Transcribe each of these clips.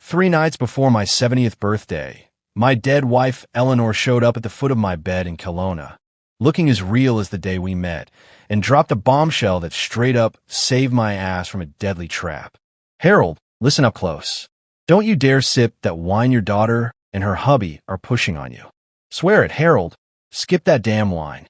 3 nights before my 70th birthday, my dead wife Eleanor showed up at the foot of my bed in Kelowna, looking as real as the day we met, and dropped a bombshell that straight up saved my ass from a deadly trap. Harold, listen up close. Don't you dare sip that wine your daughter and her hubby are pushing on you. Swear it, Harold. Skip that damn wine.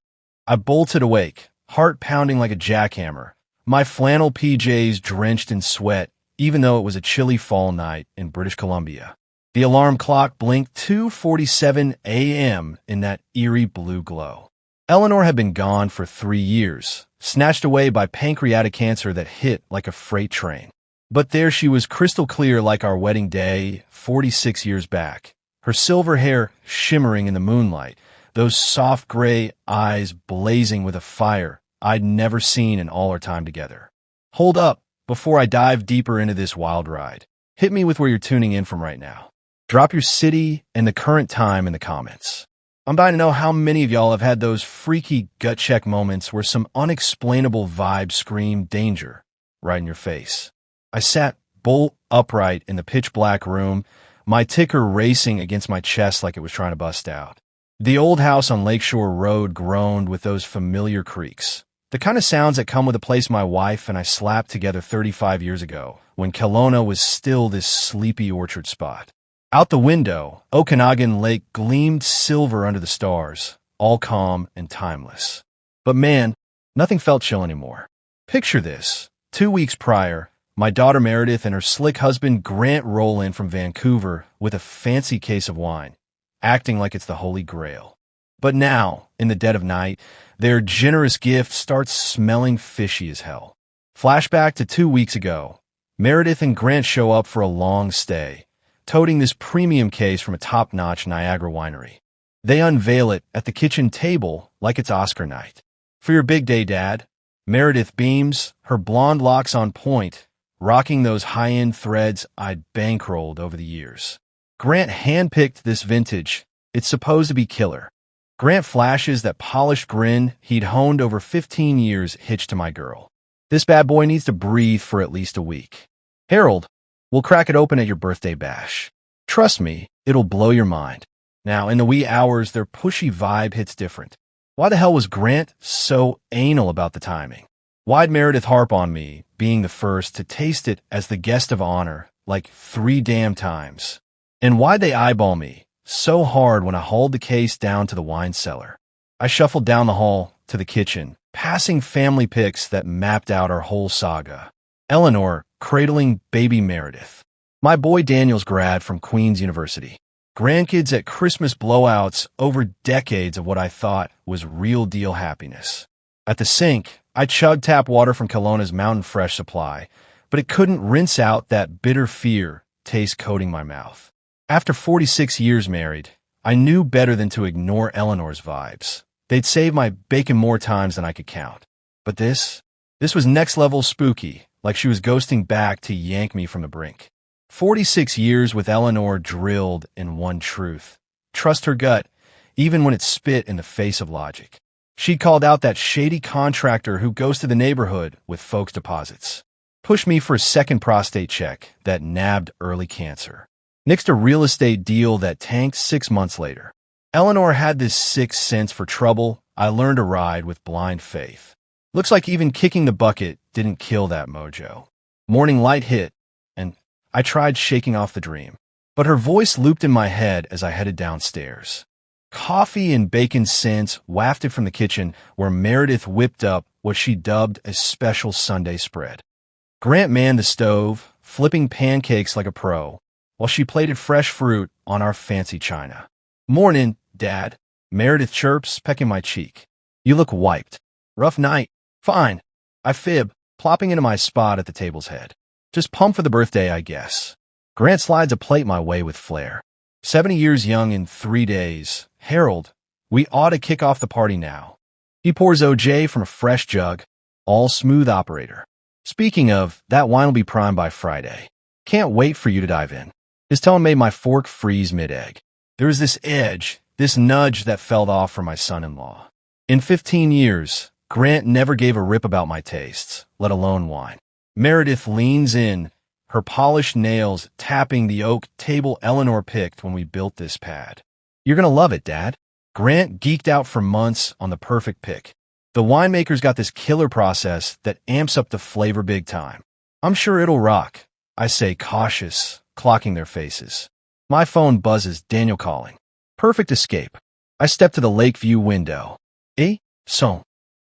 I bolted awake, heart pounding like a jackhammer, my flannel PJs drenched in sweat, even though it was a chilly fall night in British Columbia. The alarm clock blinked 2:47 a.m. in that eerie blue glow. Eleanor had been gone for 3 years, snatched away by pancreatic cancer that hit like a freight train. But there she was, crystal clear like our wedding day 46 years back, her silver hair shimmering in the moonlight, those soft gray eyes blazing with a fire I'd never seen in all our time together. Hold up, before I dive deeper into this wild ride. Hit me with where you're tuning in from right now. Drop your city and the current time in the comments. I'm dying to know how many of y'all have had those freaky gut check moments where some unexplainable vibe screamed danger right in your face. I sat bolt upright in the pitch black room, my ticker racing against my chest like it was trying to bust out. The old house on Lakeshore Road groaned with those familiar creaks, the kind of sounds that come with a place my wife and I slapped together 35 years ago, when Kelowna was still this sleepy orchard spot. Out the window, Okanagan Lake gleamed silver under the stars, all calm and timeless. But man, nothing felt chill anymore. Picture this. 2 weeks prior, my daughter Meredith and her slick husband Grant roll in from Vancouver with a fancy case of wine, acting like it's the Holy Grail. But now, in the dead of night, their generous gift starts smelling fishy as hell. Flashback to 2 weeks ago. Meredith and Grant show up for a long stay, toting this premium case from a top-notch Niagara winery. They unveil it at the kitchen table like it's Oscar night. For your big day, Dad. Meredith beams, her blonde locks on point, rocking those high-end threads I'd bankrolled over the years. Grant handpicked this vintage. It's supposed to be killer. Grant flashes that polished grin he'd honed over 15 years hitched to my girl. This bad boy needs to breathe for at least a week. Harold, we'll crack it open at your birthday bash. Trust me, it'll blow your mind. Now, in the wee hours, their pushy vibe hits different. Why the hell was Grant so anal about the timing? Why'd Meredith harp on me, being the first to taste it as the guest of honor, like 3 damn times? And why'd they eyeball me so hard when I hauled the case down to the wine cellar? I shuffled down the hall to the kitchen, passing family pics that mapped out our whole saga. Eleanor cradling baby Meredith. My boy Daniel's grad from Queen's University. Grandkids at Christmas blowouts over decades of what I thought was real deal happiness. At the sink, I chugged tap water from Kelowna's Mountain Fresh supply, but it couldn't rinse out that bitter fear taste coating my mouth. After 46 years married, I knew better than to ignore Eleanor's vibes. They'd saved my bacon more times than I could count. But this was next level spooky, like she was ghosting back to yank me from the brink. 46 years with Eleanor drilled in one truth. Trust her gut, even when it spit in the face of logic. She'd called out that shady contractor who ghosted the neighborhood with folks' deposits. Pushed me for a second prostate check that nabbed early cancer. Nixed a real estate deal that tanked 6 months later. Eleanor had this sixth sense for trouble I learned to ride with blind faith. Looks like even kicking the bucket didn't kill that mojo. Morning light hit, and I tried shaking off the dream. But her voice looped in my head as I headed downstairs. Coffee and bacon scents wafted from the kitchen where Meredith whipped up what she dubbed a special Sunday spread. Grant manned the stove, flipping pancakes like a pro, while she plated fresh fruit on our fancy china. Morning, Dad. Meredith chirps, pecking my cheek. You look wiped. Rough night. Fine. I fib, plopping into my spot at the table's head. Just pumped for the birthday, I guess. Grant slides a plate my way with flair. 70 years young in 3 days. Harold, we ought to kick off the party now. He pours OJ from a fresh jug, all smooth operator. Speaking of, that wine will be primed by Friday. Can't wait for you to dive in. His tone made my fork freeze mid-egg. There was this edge, this nudge that fell off from my son-in-law. In 15 years, Grant never gave a rip about my tastes, let alone wine. Meredith leans in, her polished nails tapping the oak table Eleanor picked when we built this pad. "You're gonna love it, Dad." Grant geeked out for months on the perfect pick. The winemaker's got this killer process that amps up the flavor big time. "I'm sure it'll rock," I say, cautious, clocking their faces. My phone buzzes, Daniel calling. Perfect escape. I step to the Lakeview window. "Eh? So,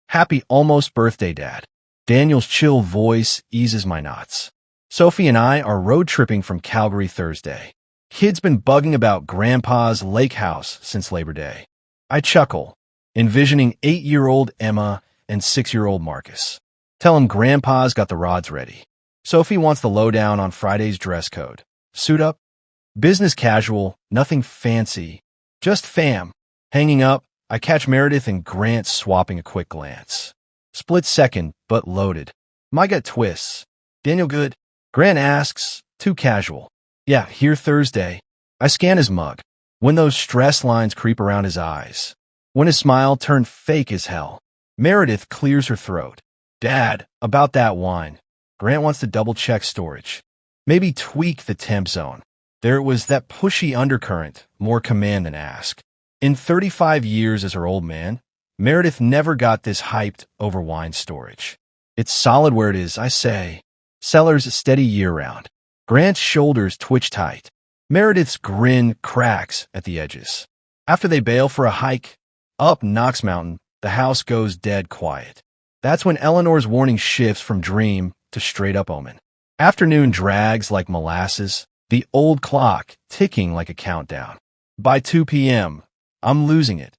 happy almost birthday, Dad." Daniel's chill voice eases my knots. "Sophie and I are road tripping from Calgary Thursday. Kid's been bugging about Grandpa's lake house since Labor Day." I chuckle, envisioning 8-year-old Emma and 6-year-old Marcus. Tell him Grandpa's got the rods ready. Sophie wants the lowdown on Friday's dress code. Suit up? Business casual, nothing fancy. Just fam. Hanging up, I catch Meredith and Grant swapping a quick glance. Split second, but loaded. My gut twists. "Daniel good?" Grant asks, too casual. "Yeah, here Thursday." I scan his mug. When those stress lines creep around his eyes. When his smile turned fake as hell. Meredith clears her throat. "Dad, about that wine." Grant wants to double-check storage. Maybe tweak the temp zone. There it was, that pushy undercurrent, more command than ask. In 35 years as her old man, Meredith never got this hyped over wine storage. "It's solid where it is," I say. "Cellar's steady year-round." Grant's shoulders twitch tight. Meredith's grin cracks at the edges. After they bail for a hike up Knox Mountain, the house goes dead quiet. That's when Eleanor's warning shifts from dream to straight-up omen. Afternoon drags like molasses, the old clock ticking like a countdown. By 2 p.m., I'm losing it.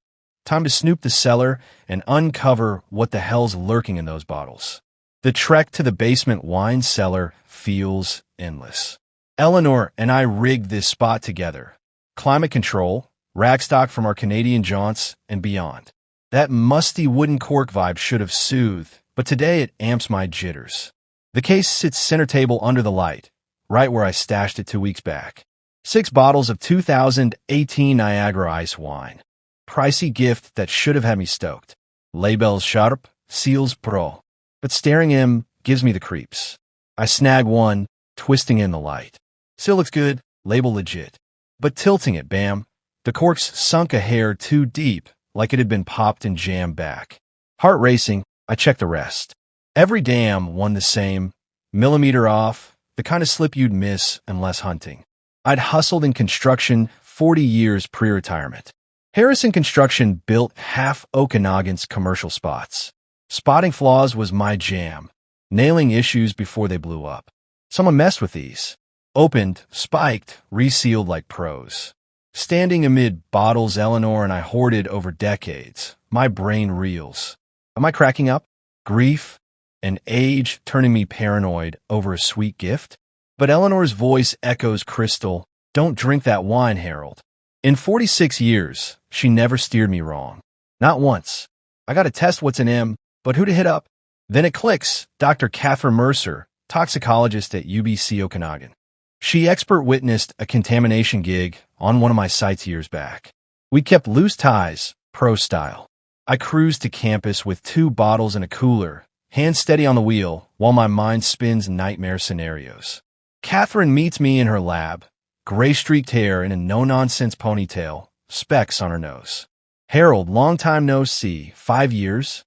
Time to snoop the cellar and uncover what the hell's lurking in those bottles. The trek to the basement wine cellar feels endless. Eleanor and I rigged this spot together. Climate control, ragstock from our Canadian jaunts, and beyond. That musty wooden cork vibe should have soothed, but today it amps my jitters. The case sits center table under the light, right where I stashed it 2 weeks back. 6 bottles of 2018 Niagara Ice wine. Pricey gift that should have had me stoked. Labels sharp, seals pro. But staring at him gives me the creeps. I snag one, twisting in the light. Still looks good, label legit. But tilting it, bam. The corks sunk a hair too deep, like it had been popped and jammed back. Heart racing, I check the rest. Every dam one the same, millimeter off, the kind of slip you'd miss unless hunting. I'd hustled in construction 40 years pre-retirement. Harrison Construction built half Okanagan's commercial spots. Spotting flaws was my jam, nailing issues before they blew up. Someone messed with these. Opened, spiked, resealed like pros. Standing amid bottles Eleanor and I hoarded over decades, my brain reels. Am I cracking up? Grief and age turning me paranoid over a sweet gift? But Eleanor's voice echoes crystal, "Don't drink that wine, Harold." In 46 years, she never steered me wrong. Not once. I gotta test what's in him, but who to hit up? Then it clicks, Dr. Catherine Mercer, toxicologist at UBC Okanagan. She expert witnessed a contamination gig on one of my sites years back. We kept loose ties, pro style. I cruised to campus with 2 bottles and a cooler, hands steady on the wheel, while my mind spins nightmare scenarios. Catherine meets me in her lab, gray-streaked hair in a no-nonsense ponytail, specs on her nose. "Harold, long time no see, 5 years?"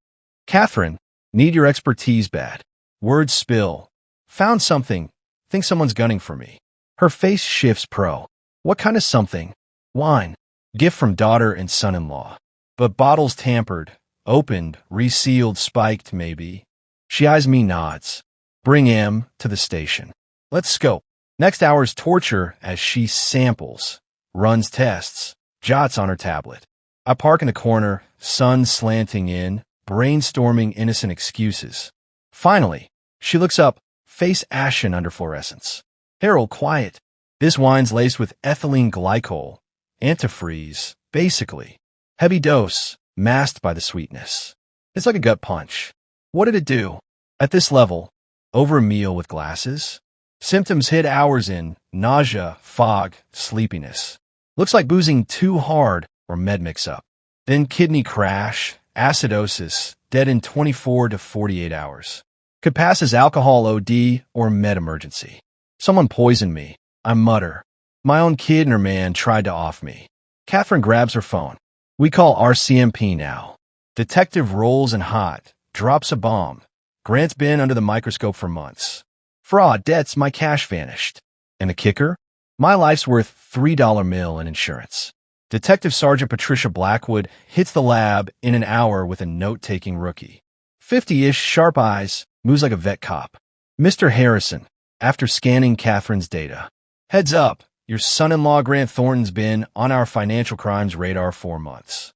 "Catherine, need your expertise bad." Words spill. "Found something. Think someone's gunning for me." Her face shifts pro. "What kind of something?" "Wine. Gift from daughter and son-in-law. But bottles tampered, opened, resealed, spiked, maybe." She eyes me, nods. "Bring Em to the station. Let's scope." Next hour's torture as she samples, runs tests, jots on her tablet. I park in the corner, sun slanting in, brainstorming innocent excuses. Finally, she looks up, face ashen under fluorescence. "Harold, quiet. This wine's laced with ethylene glycol, antifreeze, basically. Heavy dose, masked by the sweetness. It's like a gut punch." What did it do? At this level, over a meal with glasses? Symptoms hit hours in, nausea, fog, sleepiness. Looks like boozing too hard or med mix-up. Then kidney crash, acidosis, dead in 24 to 48 hours. Could pass as alcohol OD or med emergency. Someone poisoned me. I mutter. My own kid and her man tried to off me. Catherine grabs her phone. We call RCMP now. Detective rolls in hot, drops a bomb. Grant's been under the microscope for months. Fraud, debts, my cash vanished. And the kicker? My life's worth $3 mil in insurance. Detective Sergeant Patricia Blackwood hits the lab in an hour with a note-taking rookie. 50-ish, sharp eyes, moves like a vet cop. Mr. Harrison, after scanning Catherine's data. Heads up, your son-in-law Grant Thornton's been on our financial crimes radar for months.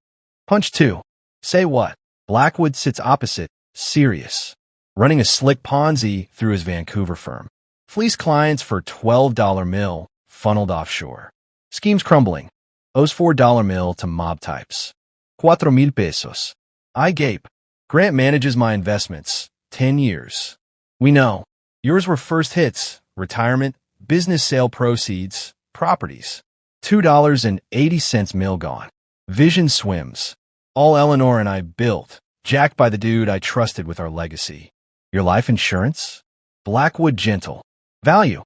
Punch 2. Say what? Blackwood sits opposite, serious, running a slick Ponzi through his Vancouver firm. Fleece clients for $12 mil, funneled offshore. Schemes crumbling. Owes $4 mil to mob types. 4,000 pesos. I gape. Grant manages my investments. 10 years. We know. Yours were first hits, retirement, business sale proceeds, properties. $2.80 mil gone. Vision swims. All Eleanor and I built, jacked by the dude I trusted with our legacy. Your life insurance? Blackwood gentle. Value.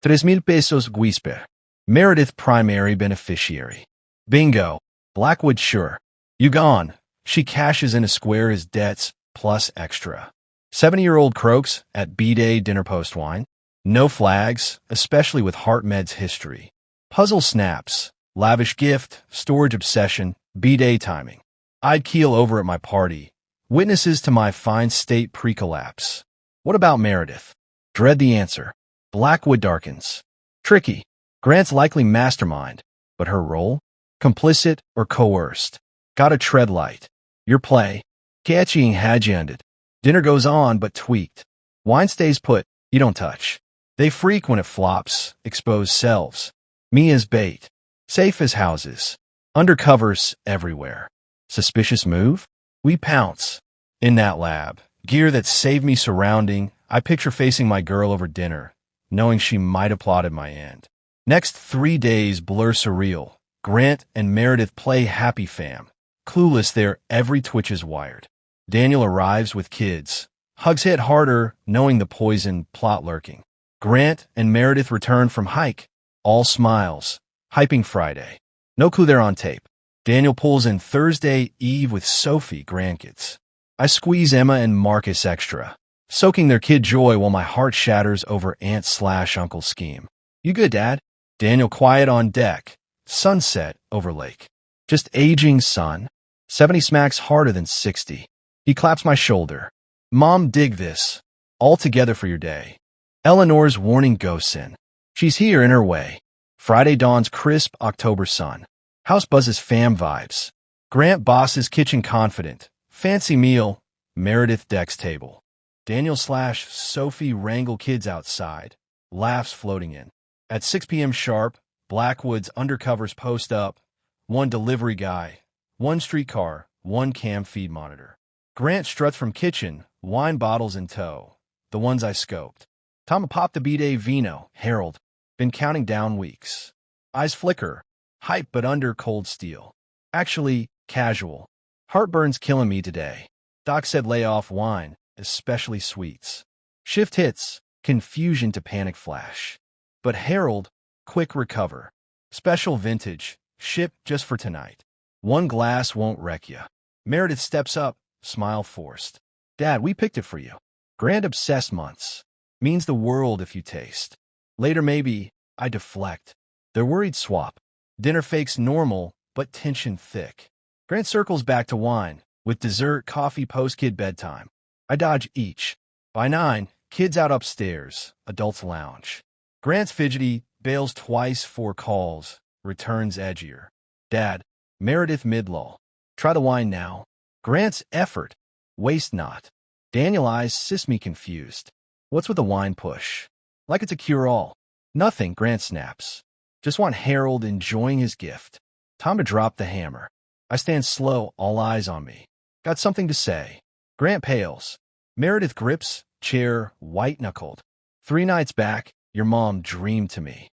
3,000 pesos guispe. Meredith primary beneficiary. Bingo. Blackwood sure. You gone. She cashes in a square his debts, plus extra. 70-year-old croaks at B-Day dinner post-wine. No flags, especially with HeartMed's history. Puzzle snaps. Lavish gift, storage obsession, B-Day timing. I'd keel over at my party. Witnesses to my fine state pre-collapse. What about Meredith? Dread the answer. Blackwood darkens. Tricky. Grant's likely mastermind, but her role? Complicit or coerced? Gotta tread light. Your play. Catching hadjanded. Dinner goes on but tweaked. Wine stays put, you don't touch. They freak when it flops, expose selves. Me as bait. Safe as houses. Undercovers everywhere. Suspicious move? We pounce. In that lab, gear that saved me surrounding, I picture facing my girl over dinner, knowing she might have plotted my end. Next 3 days blur surreal. Grant and Meredith play happy fam. Clueless there, every twitch is wired. Daniel arrives with kids. Hugs hit harder, knowing the poison plot lurking. Grant and Meredith return from hike. All smiles. Hyping Friday. No clue they're on tape. Daniel pulls in Thursday Eve with Sophie, grandkids. I squeeze Emma and Marcus extra, soaking their kid joy while my heart shatters over aunt/uncle scheme. You good, Dad? Daniel quiet on deck. Sunset over lake. Just aging son. 70 smacks harder than 60. He claps my shoulder. Mom, dig this. All together for your day. Eleanor's warning ghosts in. She's here in her way. Friday dawns crisp October sun. House buzzes fam vibes. Grant bosses kitchen confident. Fancy meal. Meredith decks table. Daniel/Sophie wrangle kids outside. Laughs floating in. At 6 p.m. sharp, Blackwood's undercovers post up. One delivery guy. One streetcar. One cam feed monitor. Grant struts from kitchen. Wine bottles in tow. The ones I scoped. Tama popped the B-Day vino. Harold. Been counting down weeks. Eyes flicker. Hype but under cold steel. Actually, casual. Heartburn's killing me today. Doc said lay off wine, especially sweets. Shift hits. Confusion to panic flash. But Harold, quick recover. Special vintage. Ship just for tonight. One glass won't wreck ya. Meredith steps up, smile forced. Dad, we picked it for you. Grand obsessed months. Means the world if you taste. Later maybe, I deflect. They're worried swap. Dinner fakes normal, but tension thick. Grant circles back to wine, with dessert, coffee, post-kid bedtime. I dodge each. By 9, kids out upstairs, adults lounge. Grant's fidgety, bails twice 4 calls, returns edgier. Dad, Meredith mid-lull. Try the wine now. Grant's effort. Waste not. Daniel eyes sis me confused. What's with the wine push? Like it's a cure-all. Nothing, Grant snaps. Just want Harold enjoying his gift. Time to drop the hammer. I stand slow, all eyes on me. Got something to say. Grant pales. Meredith grips, chair, white-knuckled. 3 nights back, your mom dreamed to me.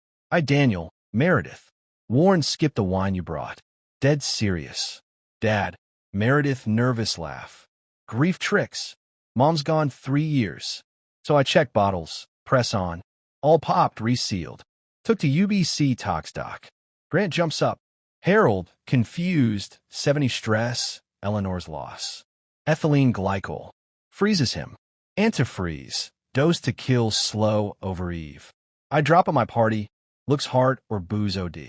Daniel, Meredith. Warren skipped the wine you brought. Dead serious. Dad, Meredith nervous laugh. Grief tricks. Mom's gone 3 years. So I check bottles, press on. All popped, resealed. Took to UBC Tox Doc. Grant jumps up. Harold, confused, 70 stress, Eleanor's loss. Ethylene glycol. Freezes him. Antifreeze. Dose to kill slow over Eve. I drop at my party. Looks heart or booze OD.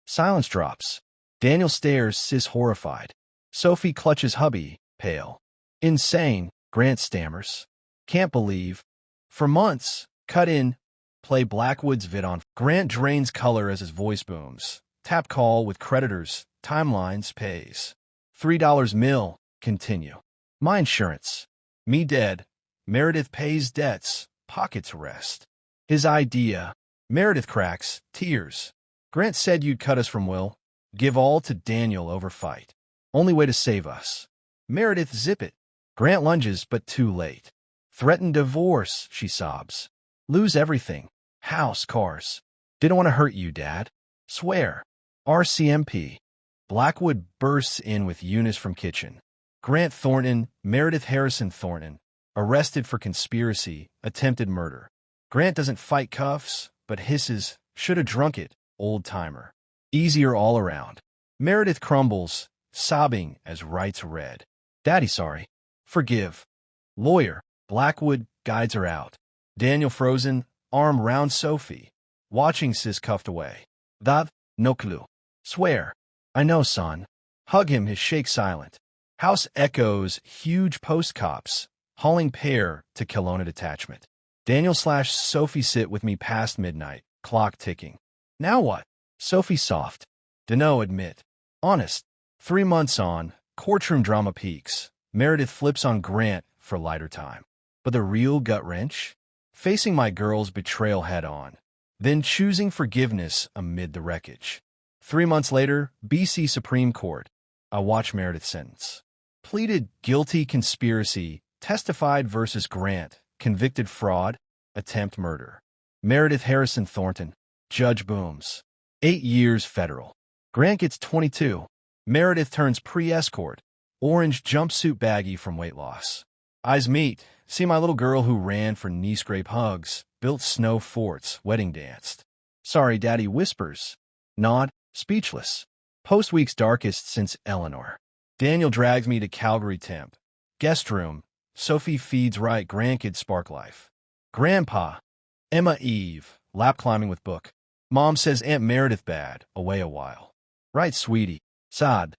Silence drops. Daniel stares, sis horrified. Sophie clutches hubby, pale. Insane, Grant stammers. Can't believe. For months, cut in, play Blackwood's vid on. Grant drains color as his voice booms. Tap call with creditors, timelines, pays. $3 mil, continue. My insurance. Me dead. Meredith pays debts, pockets rest. His idea. Meredith cracks, tears. Grant said you'd cut us from Will. Give all to Daniel over fight. Only way to save us. Meredith zip it. Grant lunges, but too late. Threaten divorce, she sobs. Lose everything. House, cars. Didn't want to hurt you, Dad. Swear. RCMP. Blackwood bursts in with Eunice from kitchen. Grant Thornton, Meredith Harrison Thornton. Arrested for conspiracy, attempted murder. Grant doesn't fight cuffs, but hisses, shoulda drunk it, old timer. Easier all around. Meredith crumbles, sobbing as rights read. Daddy sorry. Forgive. Lawyer. Blackwood guides her out. Daniel frozen, arm round Sophie. Watching sis cuffed away. That, no clue. Swear. I know, son. Hug him, his shake silent. House echoes, huge post cops. Hauling pair to Kelowna detachment. Daniel/Sophie sit with me past midnight, clock ticking. Now what? Sophie soft. Dunno, admit. Honest. 3 months on, courtroom drama peaks. Meredith flips on Grant for lighter time. But the real gut wrench? Facing my girl's betrayal head on. Then choosing forgiveness amid the wreckage. 3 months later, BC Supreme Court. I watch Meredith sentence. Pleaded guilty conspiracy. Testified versus Grant, convicted fraud, attempt murder. Meredith Harrison Thornton, judge booms. 8 years federal. Grant gets 22. Meredith turns pre-escort, orange jumpsuit baggy from weight loss. Eyes meet, see my little girl who ran for knee-scrape hugs, built snow forts, wedding danced. Sorry, Daddy whispers. Nod, speechless. Post-week's darkest since Eleanor. Daniel drags me to Calgary Temp. Guest room. Sophie feeds right grandkid spark life. Grandpa. Emma Eve. Lap climbing with book. Mom says Aunt Meredith bad. Away a while. Right, sweetie. Sad.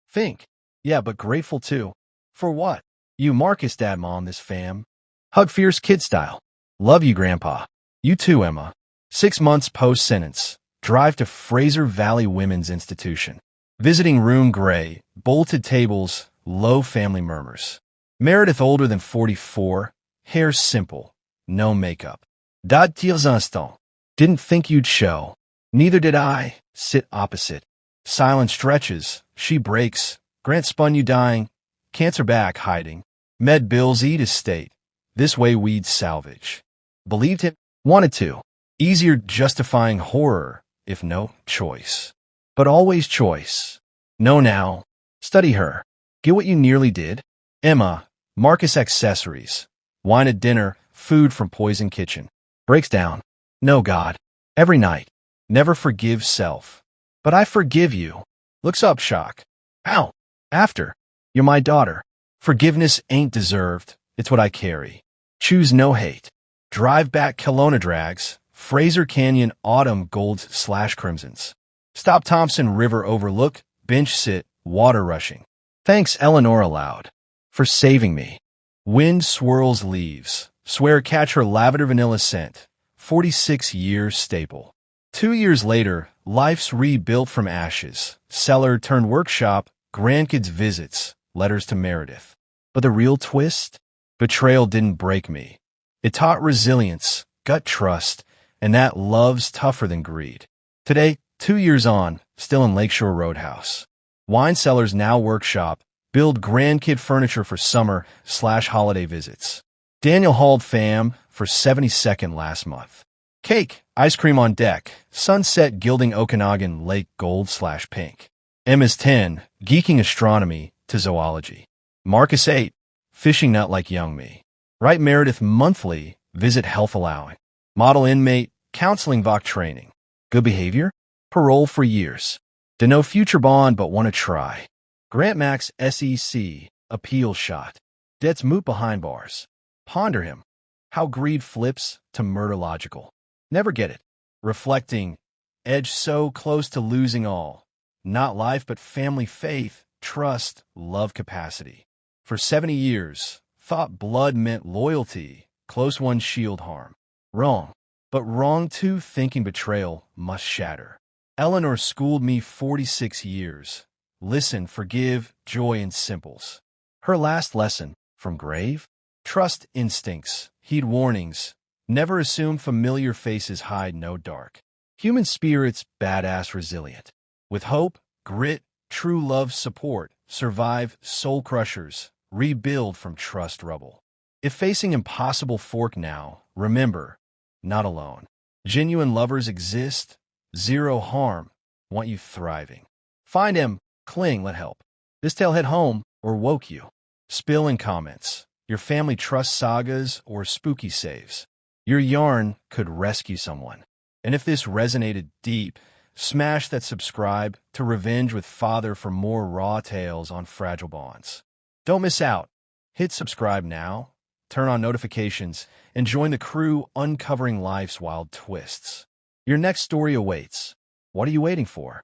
Think. Yeah, but grateful too. For what? You Marcus dad mom this fam. Hug fierce kid style. Love you, Grandpa. You too, Emma. 6 months post-sentence. Drive to Fraser Valley Women's Institution. Visiting room gray. Bolted tables. Low family murmurs. Meredith older than 44, hair simple, no makeup. D'attirs instant. Didn't think you'd show. Neither did I. Sit opposite. Silence stretches. She breaks. Grant spun you dying. Cancer back hiding. Med bills eat estate. This way we'd salvage. Believed him. Wanted to. Easier justifying horror, if no choice. But always choice. No now. Study her. Get what you nearly did. Emma. Marcus accessories. Wine at dinner, food from Poison Kitchen. Breaks down. No, God. Every night. Never forgive self. But I forgive you. Looks up, shock. How? After. You're my daughter. Forgiveness ain't deserved. It's what I carry. Choose no hate. Drive back Kelowna drags. Fraser Canyon autumn golds/crimsons. Stop Thompson River overlook. Bench sit. Water rushing. Thanks Eleanor aloud. For saving me. Wind swirls leaves. Swear catch her lavender vanilla scent. 46 years staple. 2 years later, life's rebuilt from ashes. Cellar turned workshop. Grandkids visits. Letters to Meredith. But the real twist? Betrayal didn't break me. It taught resilience, gut trust, and that love's tougher than greed. Today, 2 years on, still in Lakeshore Roadhouse. Wine cellars now workshop. Build grandkid furniture for summer/holiday visits. Daniel hauled fam for 72nd last month. Cake, ice cream on deck, sunset gilding Okanagan Lake gold/pink. Emma's 10, geeking astronomy to zoology. Marcus 8, fishing nut like young me. Write Meredith monthly, visit health allowing. Model inmate, counseling VOC training. Good behavior? Parole for years. To no future bond but want to try. Grant Max SEC, appeal shot. Debt's moot behind bars. Ponder him. How greed flips to murder logical. Never get it. Reflecting, edge so close to losing all. Not life but family faith, trust, love capacity. For 70 years, thought blood meant loyalty, close ones shield harm. Wrong. But wrong too, thinking betrayal must shatter. Eleanor schooled me 46 years. Listen, forgive, joy in simples. Her last lesson, from grave? Trust instincts, heed warnings. Never assume familiar faces hide no dark. Human spirits, badass resilient. With hope, grit, true love, support, survive soul crushers, rebuild from trust rubble. If facing impossible fork now, remember, not alone. Genuine lovers exist, zero harm, want you thriving. Find him, cling, let help. This tale hit home or woke you. Spill in comments, your family trust sagas or spooky saves. Your yarn could rescue someone. And if this resonated deep, smash that subscribe to Revenge with Father for more raw tales on fragile bonds. Don't miss out. Hit subscribe now, turn on notifications, and join the crew uncovering life's wild twists. Your next story awaits. What are you waiting for?